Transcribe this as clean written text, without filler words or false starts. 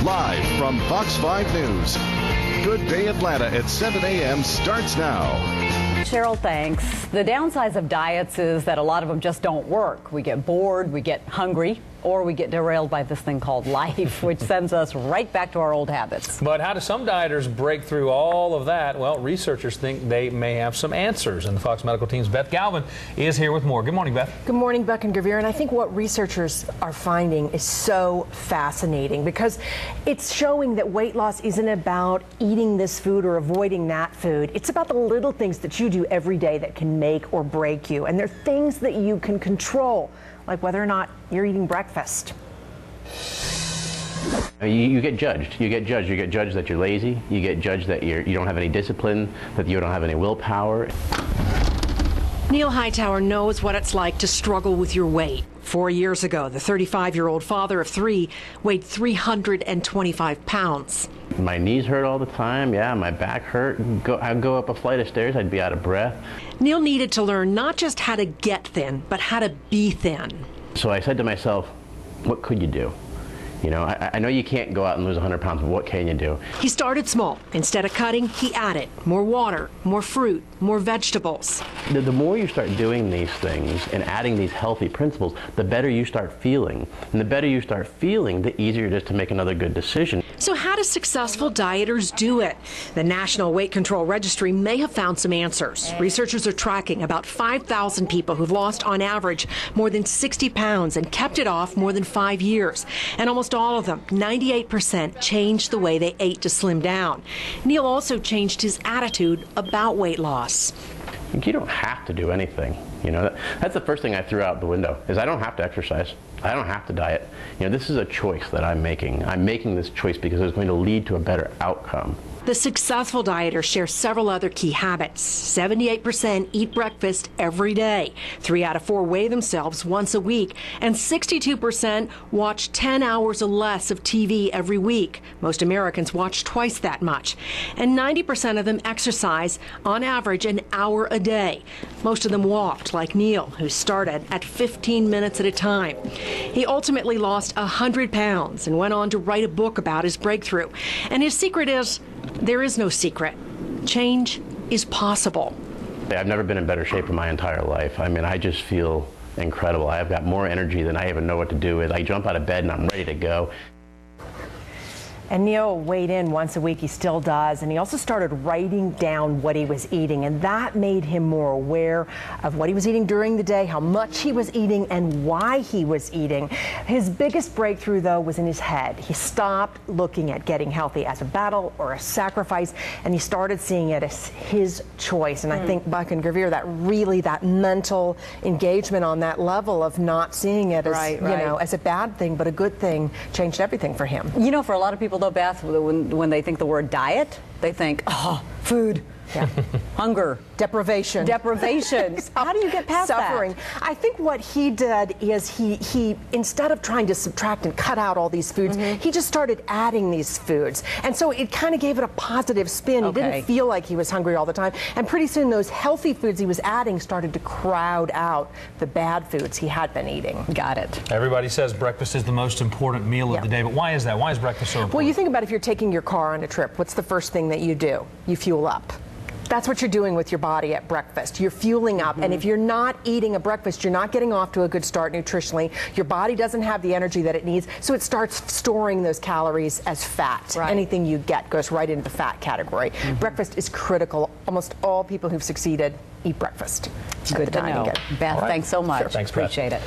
Live from Fox 5 News. Good Day Atlanta at 7 a.m. starts now. Cheryl, thanks. The downsides of diets is that a lot of them just don't work. We get bored, we get hungry, or we get derailed by this thing called life, which sends us right back to our old habits. But how do some dieters break through all of that? Well, researchers think they may have some answers. And the Fox Medical Team's Beth Galvin is here with more. Good morning, Beth. Good morning, Buck and Gavir. And I think what researchers are finding is so fascinating because it's showing that weight loss isn't about eating this food or avoiding that food. It's about the little things that you do every day that can make or break you. And they're things that you can control, like whether or not you're eating breakfast. You get judged. You get judged that you're lazy. You get judged that you don't have any discipline, that you don't have any willpower. Neil Hightower knows what it's like to struggle with your weight. 4 years ago, the 35-year-old father of three weighed 325 pounds. My knees hurt all the time. Yeah, my back hurt. I'd go up a flight of stairs, I'd be out of breath. Neil needed to learn not just how to get thin, but how to be thin. So I said to myself, what could you do? You know, I know you can't go out and lose 100 pounds, but what can you do? He started small. Instead of cutting, he added more water, more fruit, more vegetables. The more you start doing these things and adding these healthy principles, the better you start feeling. And the better you start feeling, the easier it is to make another good decision. So how do successful dieters do it? The National Weight Control Registry may have found some answers. Researchers are tracking about 5,000 people who've lost, on average, more than 60 pounds and kept it off more than 5 years. And almost all of them, 98%, changed the way they ate to slim down. Neil also changed his attitude about weight loss. You don't have to do anything. You know, that's the first thing I threw out the window, is I don't have to exercise. I don't have to diet. You know, this is a choice that I'm making. I'm making this choice because it's going to lead to a better outcome. The successful dieters share several other key habits. 78% eat breakfast every day. 3 out of 4 weigh themselves once a week. And 62% watch 10 hours or less of TV every week. Most Americans watch twice that much. And 90% of them exercise, on average, an hour a day. Most of them walked, like Neil, who started at 15 minutes at a time. He ultimately lost 100 pounds and went on to write a book about his breakthrough. And his secret is, there is no secret. Change is possible. I've never been in better shape in my entire life. I mean, I just feel incredible. I've got more energy than I even know what to do with. I jump out of bed and I'm ready to go. And Neil weighed in once a week. He still does. And he also started writing down what he was eating. And that made him more aware of what he was eating during the day, how much he was eating, and why he was eating. His biggest breakthrough, though, was in his head. He stopped looking at getting healthy as a battle or a sacrifice, and he started seeing it as his choice. And I think, Buck and Gavir, that mental engagement on that level of not seeing it as, you know, as a bad thing, but a good thing, changed everything for him. You know, for a lot of people, though, Beth, when they think the word diet, they think, oh, food, hunger, deprivation. How do you get past suffering? that? I think what he did is he instead of trying to subtract and cut out all these foods, he just started adding these foods. And so it kind of gave it a positive spin. He didn't feel like he was hungry all the time. And pretty soon those healthy foods he was adding started to crowd out the bad foods he had been eating. Got it. Everybody says breakfast is the most important meal of the day, but why is that? Why is breakfast so important? Well, you think about if you're taking your car on a trip, what's the first thing that you do? You fuel up. That's what you're doing with your body at breakfast. You're fueling up. And if you're not eating a breakfast, you're not getting off to a good start nutritionally. Your body doesn't have the energy that it needs, so it starts storing those calories as fat. Anything you get goes right into the fat category. Breakfast is critical. Almost all people who've succeeded eat breakfast. Good to know. Beth, thanks so much. Thanks, Beth. Appreciate it.